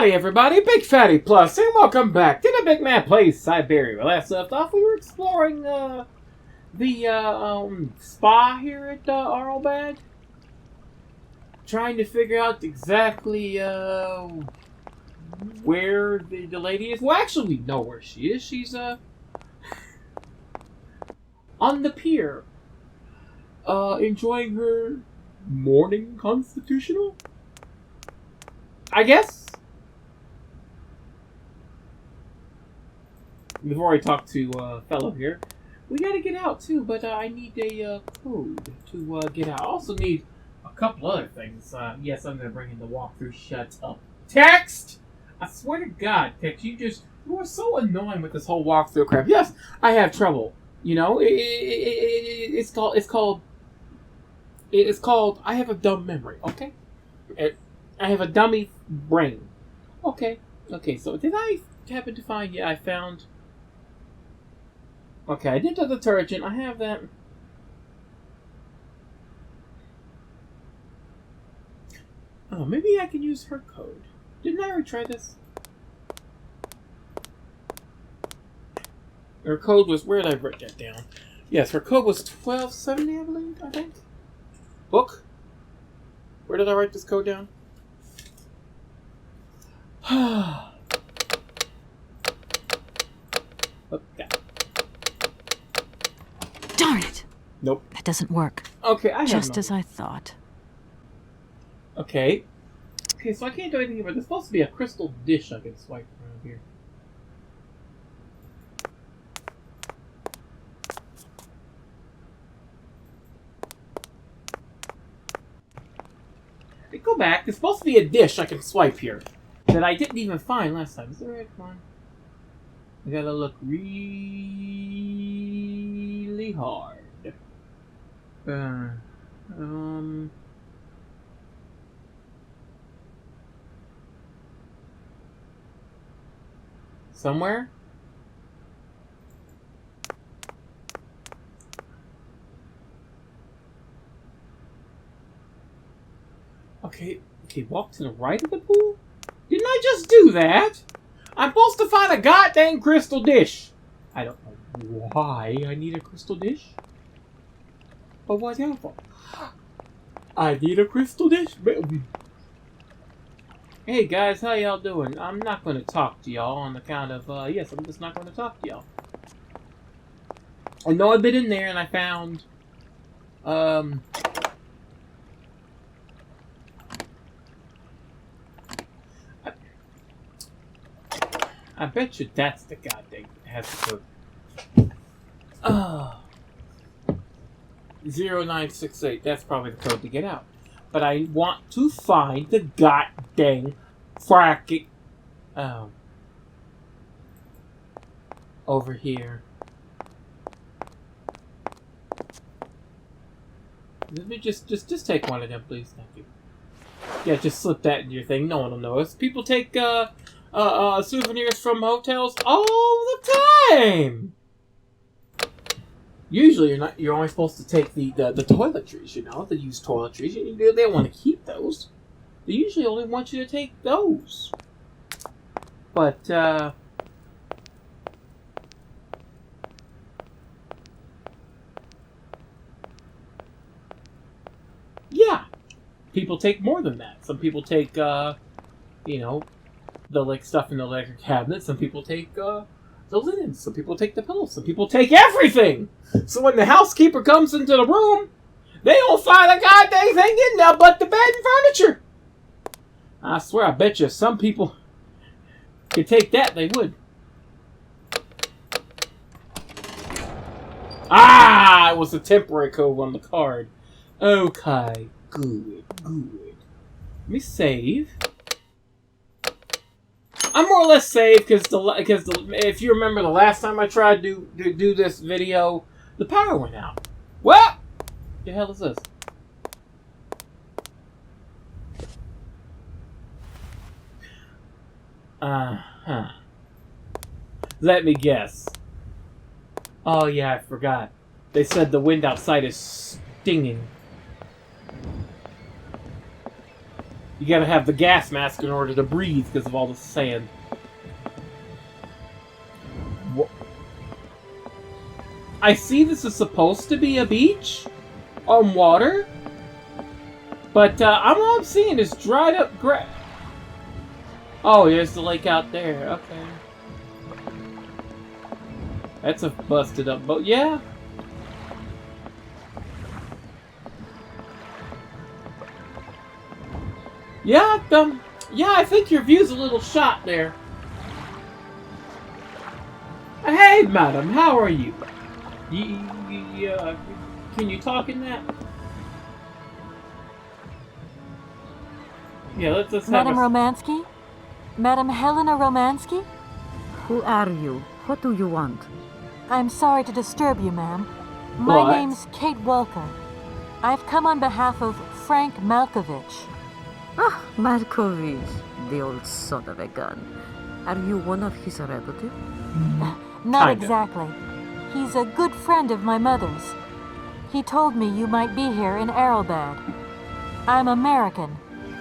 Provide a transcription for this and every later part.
Howdy everybody, Big Fatty Plus, and welcome back to the Big Man Plays Syberia. Well, last left off, we were exploring the spa here at Arlbad. Trying to figure out exactly where the lady is. Well, actually we know where she is. She's on the pier. Enjoying her morning constitutional? I guess? Before I talk to fellow here, we gotta get out too, but I need a code to get out. I also need a couple other things. Yes, I'm gonna bring in the walkthrough. Shut up. Text! I swear to God, Text, you are so annoying with this whole walkthrough crap. Yes, I have trouble. You know, it's called I have a dumb memory, okay? I have a dummy brain. Okay, so did I happen to find... Yeah, I found... Okay, I did the detergent. I have that... Oh, maybe I can use her code. Didn't I already try this? Her code was... Where did I write that down? Yes, her code was 1270, I believe, I think. Book? Where did I write this code down? Okay. Darn it! Nope. That doesn't work. Okay, I have Just as I thought. Okay, so I can't do anything, but there's supposed to be a crystal dish I can swipe around here. Hey, go back. There's supposed to be a dish I can swipe here that I didn't even find last time. Is that right? Come on. I gotta look really hard. Somewhere? Okay, walk to the right of the pool? Didn't I just do that? I'm supposed to find a goddamn crystal dish. I don't know why I need a crystal dish. But whatever. I need a crystal dish, baby. Hey guys, how y'all doing? I'm not going to talk to y'all on account of, yes, I'm just not going to talk to y'all. I know I've been in there and I found, I bet you that's the goddamn that has the code. 0968, that's probably the code to get out. But I want to find the goddamn fracking... over here. Let me just take one of them, please. Thank you. Yeah, just slip that in your thing. No one will notice. People take, souvenirs from hotels all the time! Usually you're only supposed to take the toiletries, you know, the used toiletries. They don't want to keep those. They usually only want you to take those. But, yeah. People take more than that. Some people take, you know, the stuff in the liquor cabinet. Some people take, the linens. Some people take the pillows. Some people take everything. So when the housekeeper comes into the room, they don't find a goddamn thing in there but the bed and furniture. I swear, I bet you some people could take that, they would. Ah! It was a temporary code on the card. Okay, good. Let me save. I'm more or less saved because if you remember the last time I tried to do this video, the power went out. What the hell is this? Let me guess. Oh yeah, I forgot. They said the wind outside is stinging. You gotta have the gas mask in order to breathe because of all the sand. I see this is supposed to be a beach on water, but all I'm seeing is dried up grass. Oh, there's the lake out there. Okay. That's a busted up boat. Yeah. Yeah, I think your view's a little shot there. Hey, madam, how are you? Can you talk in that? Yeah, let's have Madam Romanski? Madam Helena Romanski? Who are you? What do you want? I'm sorry to disturb you, ma'am. My name's Kate Walker. I've come on behalf of Frank Malkovich. Ah, Markovich, the old son of a gun. Are you one of his relatives? Not Kinda. exactly. He's a good friend of my mother's. He told me you might be here in Arrowbad. I'm American,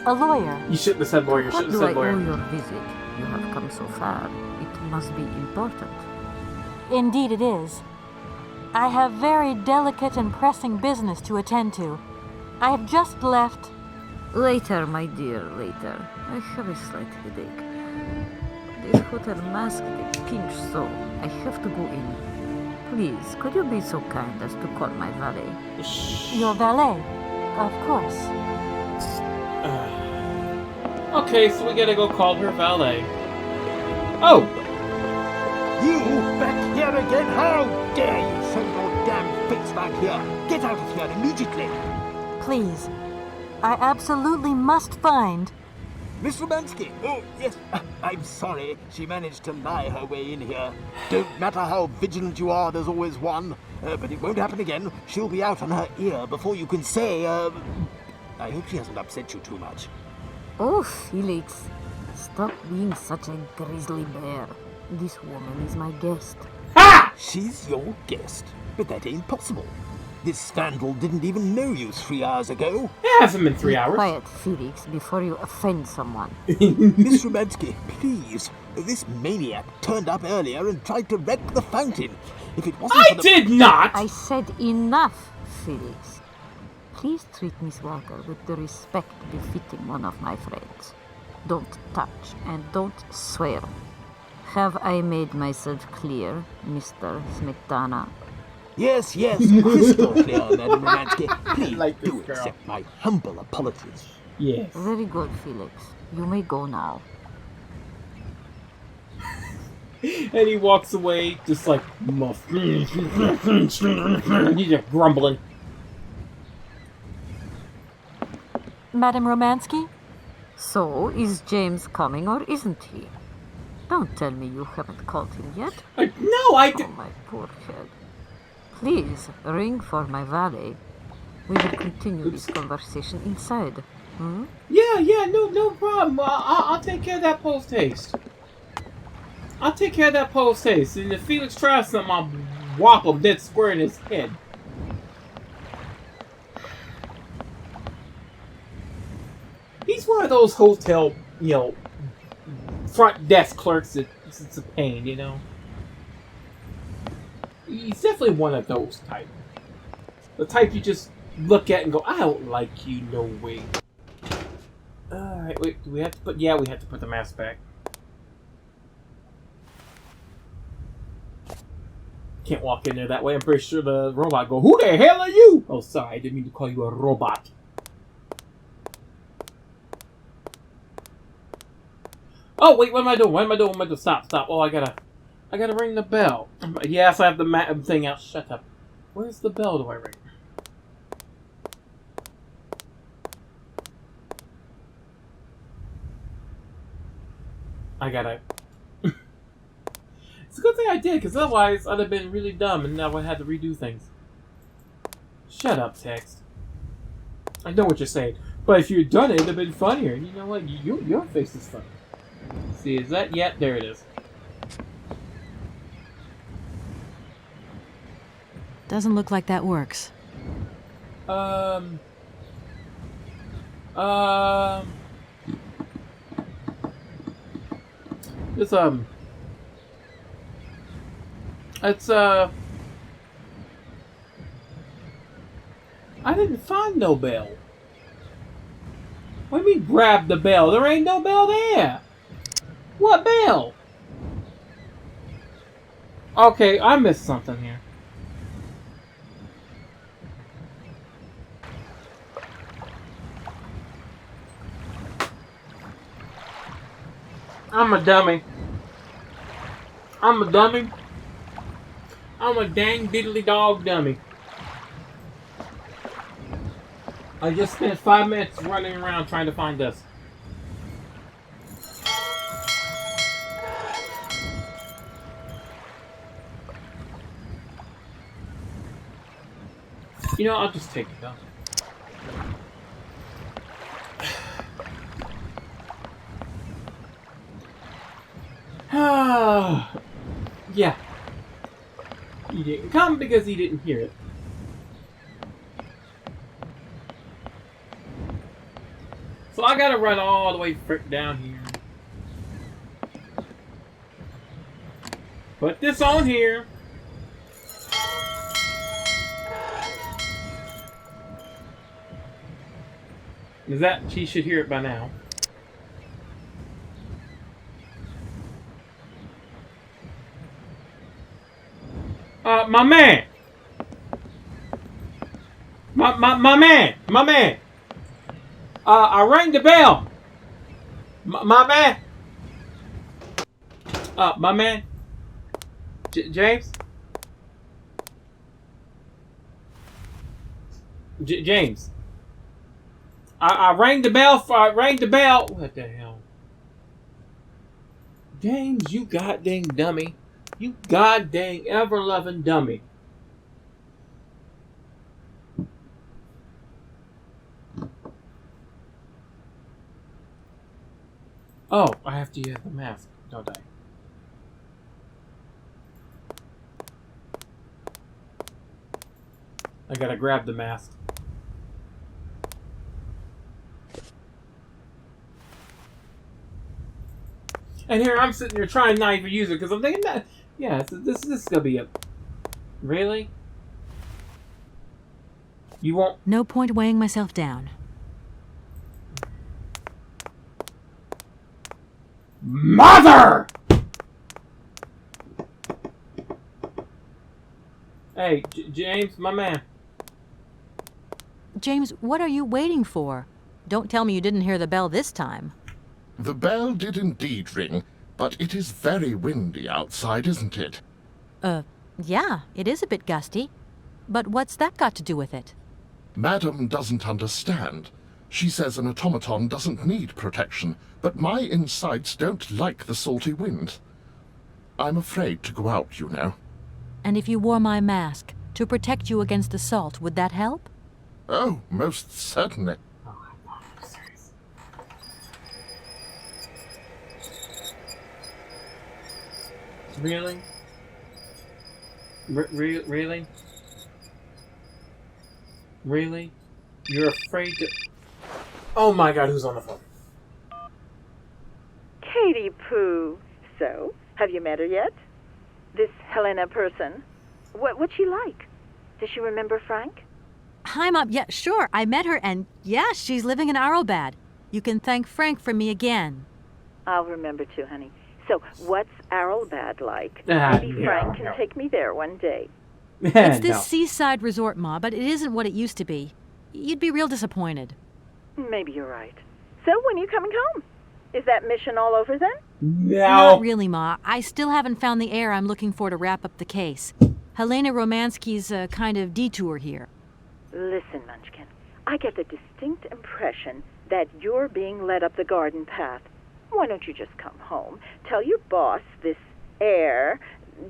a lawyer. You shouldn't have said lawyer. You What shouldn't have do I said owe lawyer. your visit? You have come so far. It must be important. Indeed it is. I have very delicate and pressing business to attend to. I have just left... Later, my dear, later. I have a slight headache. This hotel mask they pinch so. I have to go in. Please, could you be so kind as to call my valet? Your valet, of course. Okay, so we gotta go call her valet. Oh! You back here again? How dare you send your damn face back here? Get out of here immediately! Please, I absolutely must find... Miss Romanski! Oh, yes, I'm sorry. She managed to lie her way in here. Don't matter how vigilant you are, there's always one. But it won't happen again. She'll be out on her ear before you can say, I hope she hasn't upset you too much. Oh, Felix, stop being such a grizzly bear. This woman is my guest. Ha! She's your guest, but that ain't possible. This vandal didn't even know you 3 hours ago. It hasn't been 3 hours. Quiet, Felix, before you offend someone. Miss Romanski, please. This maniac turned up earlier and tried to wreck the fountain. If it wasn't I for the... did not! I said enough, Felix. Please treat Miss Walker with the respect befitting one of my friends. Don't touch and don't swear. Have I made myself clear, Mr. Smetana? Yes, crystal clear, Madam Romanski. Please like this do girl. accept my humble apologies. Yes. Very good, Felix. You may go now. And he walks away, just like, muff. He's just grumbling. Madam Romanski? So, is James coming or isn't he? Don't tell me you haven't called him yet. No, I Oh, did. my poor head. Please, ring for my valet. We will continue this conversation inside. Hmm? Yeah, no problem. I'll take care of that post haste. And if Felix tries something, I'll whop him dead square in his head. He's one of those hotel, front desk clerks that it's a pain, He's definitely one of those type. The type you just look at and go, I don't like you, no way. Alright, wait, do we have to put... Yeah, we have to put the mask back. Can't walk in there that way. I'm pretty sure the robot go, who the hell are you? Oh, sorry, I didn't mean to call you a robot. Oh, wait, what am I doing? Stop. Oh, I gotta ring the bell. Yes, I have the thing out. Shut up. Where's the bell do I ring? I gotta... It's a good thing I did, because otherwise I'd have been really dumb and now I had to redo things. Shut up, text. I know what you're saying, but if you'd done it, it'd have been funnier. And you know what? Your face is funny. See, is that yet? There it is. Doesn't look like that works. It's I didn't find no bell. What do you mean grab the bell? There ain't no bell there. What bell? Okay, I missed something here. I'm a dummy. I'm a dummy. I'm a dang diddly dog dummy. I just spent 5 minutes running around trying to find this. You know, I'll just take it though. Yeah. He didn't come because he didn't hear it. So I gotta run all the way frick down here. Put this on here. Is that she should hear it by now? My man! My man! I rang the bell! My man! My man? James? James. I rang the bell I rang the bell. What the hell? James, you goddamn dummy. You goddamn ever-loving dummy. Oh, I have to use the mask, don't I? I gotta grab the mask. And here I'm sitting here trying not even use it because I'm thinking that, yeah, this is gonna be a. Really? You won't. No point weighing myself down. Mother! Hey, James, my man. James, what are you waiting for? Don't tell me you didn't hear the bell this time. The bell did indeed ring, but it is very windy outside, isn't it? Yeah, it is a bit gusty. But what's that got to do with it? Madam doesn't understand. She says an automaton doesn't need protection, but my insides don't like the salty wind. I'm afraid to go out, you know. And if you wore my mask to protect you against the salt, would that help? Oh, most certainly. Really? Really? Really? You're afraid to... Oh my god, who's on the phone? Katie Pooh. So, have you met her yet? This Helena person? What's she like? Does she remember Frank? Hi, Mom. Yeah, sure. I met her, and yeah, she's living in Arlbad. You can thank Frank for me again. I'll remember too, honey. So, what's Arlbad like? Maybe Frank can take me there one day. It's this seaside resort, Ma, but it isn't what it used to be. You'd be real disappointed. Maybe you're right. So, when are you coming home? Is that mission all over then? No. Not really, Ma. I still haven't found the heir I'm looking for to wrap up the case. Helena Romanski's a kind of detour here. Listen, Munchkin. I get the distinct impression that you're being led up the garden path. Why don't you just come home, tell your boss this heir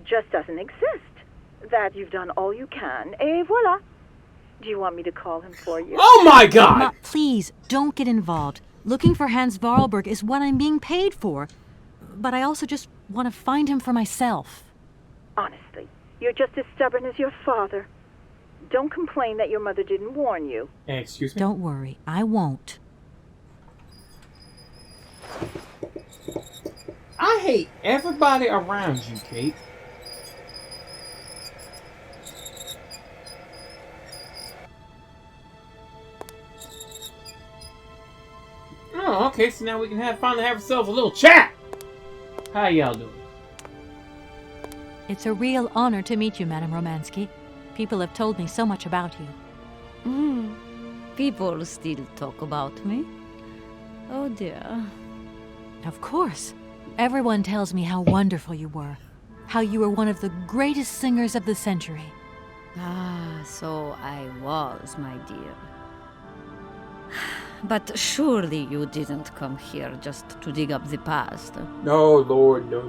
just doesn't exist, that you've done all you can, et voila. Do you want me to call him for you? Oh my god! Ma, please, don't get involved. Looking for Hans Varlberg is what I'm being paid for. But I also just want to find him for myself. Honestly, you're just as stubborn as your father. Don't complain that your mother didn't warn you. Excuse me? Don't worry, I won't. I I hate everybody around you, Kate. Oh, okay, so now we can finally have ourselves a little chat. How y'all doing? It's a real honor to meet you, Madame Romanski. People have told me so much about you. People still talk about me. Oh dear. Of course. Everyone tells me how wonderful you were. How you were one of the greatest singers of the century. Ah, so I was, my dear. But surely you didn't come here just to dig up the past. No, Lord, no.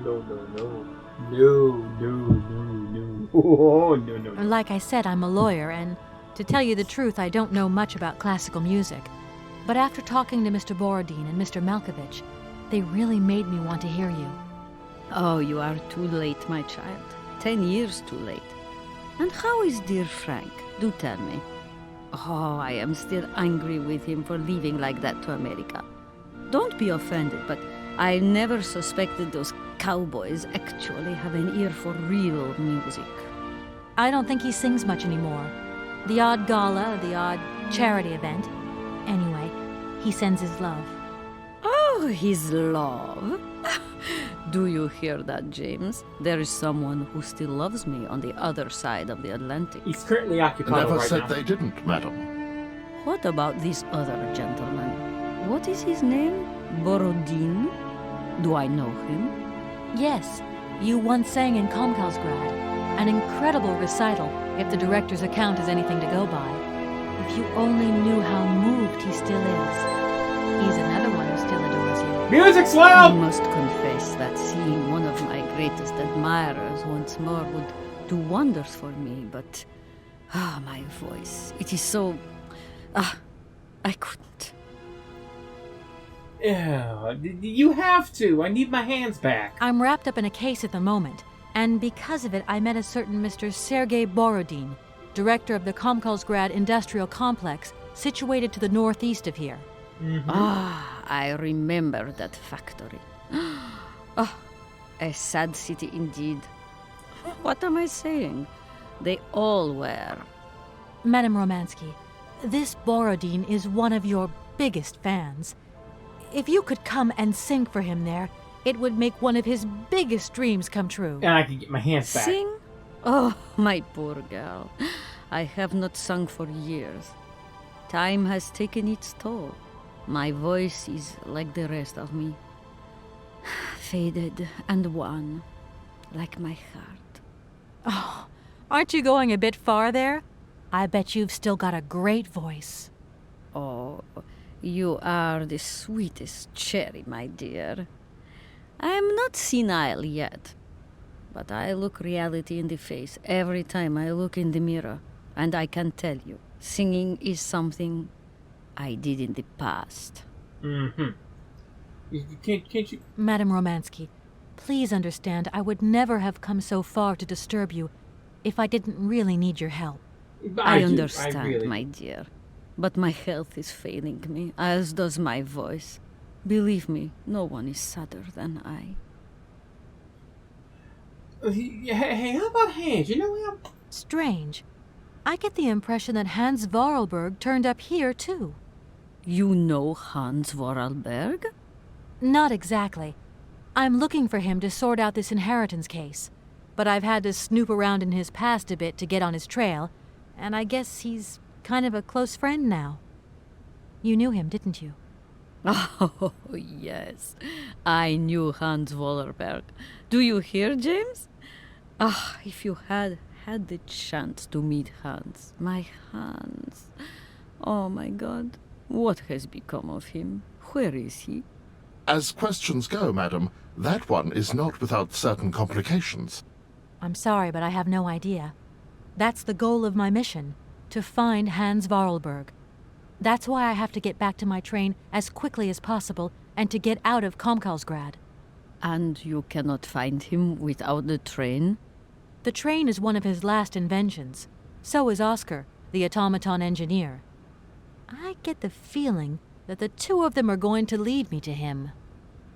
Oh, no. Like I said, I'm a lawyer, and to tell you the truth, I don't know much about classical music. But after talking to Mr. Borodin and Mr. Malkovich, they really made me want to hear you. Oh, you are too late, my child. 10 years too late. And how is dear Frank? Do tell me. Oh, I am still angry with him for leaving like that to America. Don't be offended, but I never suspected those cowboys actually have an ear for real music. I don't think he sings much anymore. The odd gala, the odd charity event. Anyway, he sends his love. Oh, his love. Do you hear that, James? There is someone who still loves me on the other side of the Atlantic. He's currently occupied Never right said now. they didn't, madam. What about this other gentleman? What is his name? Borodin? Do I know him? Yes, you once sang in Komkalsgrad. An incredible recital, if the director's account is anything to go by. If you only knew how moved he still is. He's another one who still adores you. Music's I loud! must confess that seeing one of my greatest admirers once more would do wonders for me, but... my voice. It is so... I couldn't. Yeah, you have to. I need my hands back. I'm wrapped up in a case at the moment, and because of it, I met a certain Mr. Sergei Borodin, director of the Komkalsgrad Industrial Complex, situated to the northeast of here. I remember that factory. A sad city indeed. What am I saying? They all were. Madame Romanski, this Borodin is one of your biggest fans. If you could come and sing for him there, it would make one of his biggest dreams come true. And I can get my hands back. Sing? Oh, my poor girl. I have not sung for years. Time has taken its toll. My voice is like the rest of me. Faded and wan, like my heart. Oh, aren't you going a bit far there? I bet you've still got a great voice. Oh, you are the sweetest cherry, my dear. I am not senile yet, but I look reality in the face every time I look in the mirror, and I can tell you, singing is something I did in the past. Can't you... Madame Romanski, please understand I would never have come so far to disturb you if I didn't really need your help. I understand, my dear. But my health is failing me, as does my voice. Believe me, no one is sadder than I. Hey, how about Hans? You know him? Strange. I get the impression that Hans Vorarlberg turned up here, too. You know Hans Vorarlberg? Not exactly. I'm looking for him to sort out this inheritance case. But I've had to snoop around in his past a bit to get on his trail, and I guess he's kind of a close friend now. You knew him, didn't you? Oh, yes. I knew Hans Vorarlberg. Do you hear, James? If you had the chance to meet Hans. My Hans. Oh, my God. What has become of him? Where is he? As questions go, madam, that one is not without certain complications. I'm sorry, but I have no idea. That's the goal of my mission, to find Hans Vorarlberg. That's why I have to get back to my train as quickly as possible and to get out of Komkalsgrad. And you cannot find him without the train? The train is one of his last inventions. So is Oscar, the automaton engineer. I get the feeling that the two of them are going to lead me to him.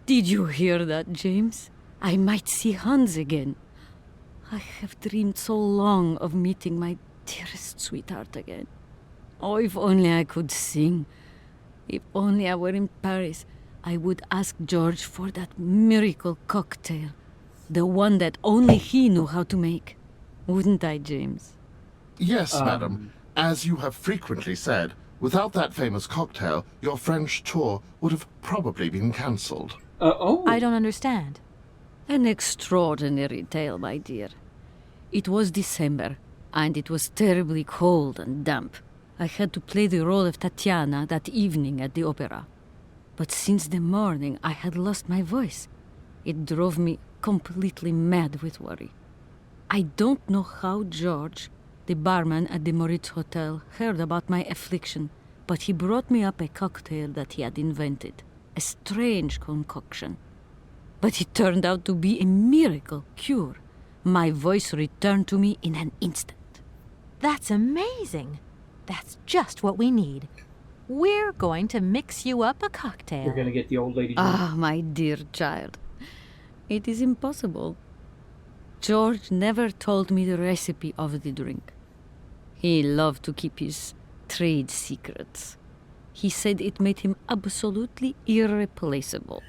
Did you hear that, James? I might see Hans again. I have dreamed so long of meeting my dearest sweetheart again. Oh, if only I could sing. If only I were in Paris, I would ask George for that miracle cocktail. The one that only he knew how to make. Wouldn't I, James? Yes, madam. As you have frequently said, without that famous cocktail, your French tour would have probably been cancelled. I don't understand. An extraordinary tale, my dear. It was December, and it was terribly cold and damp. I had to play the role of Tatiana that evening at the opera. But since the morning, I had lost my voice. It drove me completely mad with worry. I don't know how George, the barman at the Moritz Hotel, heard about my affliction, but he brought me up a cocktail that he had invented. A strange concoction. But it turned out to be a miracle cure. My voice returned to me in an instant. That's amazing. That's just what we need. We're going to mix you up a cocktail. You're going to get the old lady. Ah, my dear child. It is impossible. George never told me the recipe of the drink. He loved to keep his trade secrets. He said it made him absolutely irreplaceable.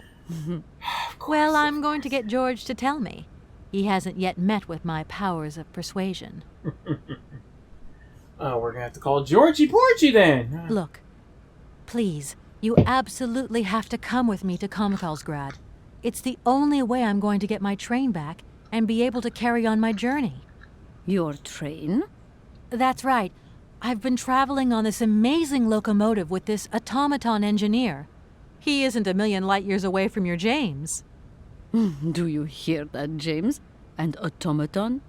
Well, I'm going to get George to tell me. He hasn't yet met with my powers of persuasion. Oh, we're going to have to call Georgie Porgy then. Look, please, you absolutely have to come with me to Komkalsgrad. It's the only way I'm going to get my train back and be able to carry on my journey. Your train? That's right. I've been traveling on this amazing locomotive with this automaton engineer. He isn't a million light years away from your James. Do you hear that, James? And automaton?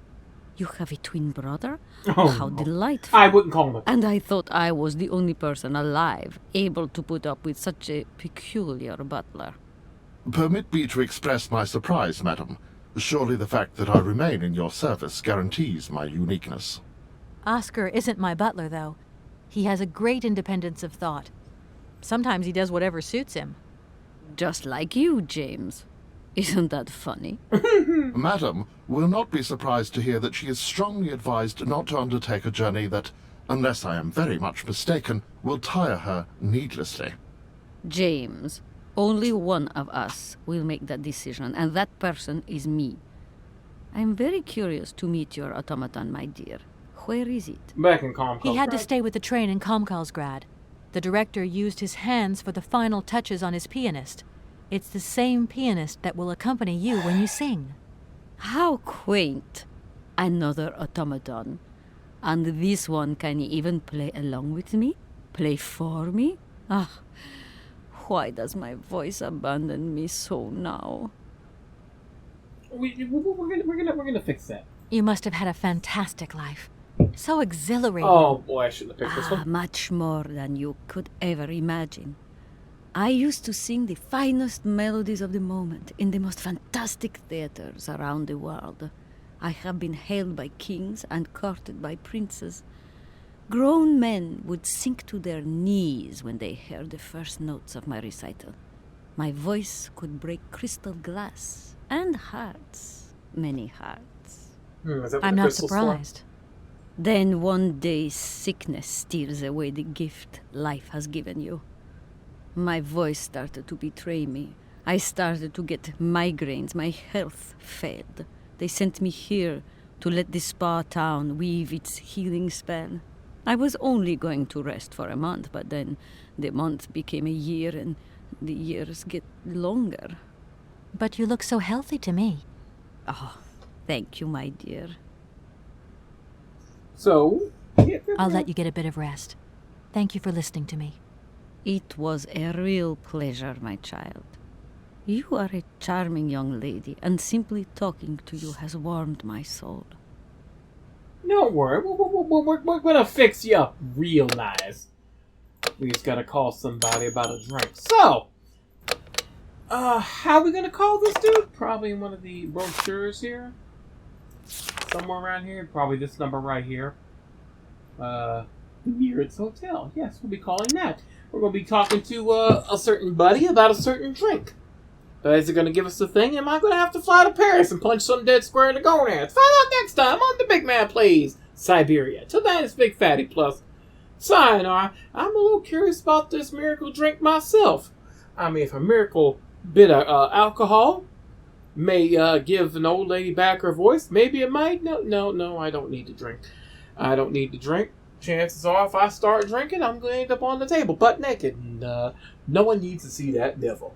You have a twin brother? Oh, How delightful. I wouldn't call him a... And I thought I was the only person alive able to put up with such a peculiar butler. Permit me to express my surprise, madam. Surely the fact that I remain in your service guarantees my uniqueness. Oscar isn't my butler, though. He has a great independence of thought. Sometimes he does whatever suits him. Just like you, James. Isn't that funny? Madam will not be surprised to hear that she is strongly advised not to undertake a journey that, unless I am very much mistaken, will tire her needlessly. James, only one of us will make that decision, and that person is me. I'm very curious to meet your automaton, my dear. Where is it? Back in Komkalsgrad. He had to stay with the train in Komkalsgrad. The director used his hands for the final touches on his pianist. It's the same pianist that will accompany you when you sing. How quaint. Another automaton. And this one can even play along with me? Play for me? Ah, why does my voice abandon me so now? We're gonna fix that. You must have had a fantastic life. So exhilarating. Oh boy, I shouldn't have picked this one. Much more than you could ever imagine. I used to sing the finest melodies of the moment in the most fantastic theaters around the world. I have been hailed by kings and courted by princes. Grown men would sink to their knees when they heard the first notes of my recital. My voice could break crystal glass and hearts, many hearts. Is that what I'm the not crystal's for? surprised. Then one day sickness steals away the gift life has given you. My voice started to betray me. I started to get migraines. My health failed. They sent me here to let the spa town weave its healing spell. I was only going to rest for a month, but then the month became a year and the years get longer. But you look so healthy to me. Oh, thank you, my dear. So, I'll let you get a bit of rest. Thank you for listening to me. It was a real pleasure, my child. You are a charming young lady, and simply talking to you has warmed my soul. Don't worry, we're gonna fix you up real nice. We just gotta call somebody about a drink. So, how are we gonna call this dude? Probably in one of the brochures here. Somewhere around here. Probably this number right here. The Meritz Hotel. Yes, we'll be calling that. We're gonna be talking to a certain buddy about a certain drink. Is it going to give us the thing? Am I going to have to fly to Paris and punch some dead square in the gonads? Find out next time on The Big Man Plays Syberia. Till then, it's Big Fatty Plus. Sayonara. I'm a little curious about this miracle drink myself. I mean, if a miracle bit of alcohol may give an old lady back her voice, maybe it might. No, I don't need to drink. I don't need to drink. Chances are, if I start drinking, I'm going to end up on the table butt naked. And no one needs to see that devil.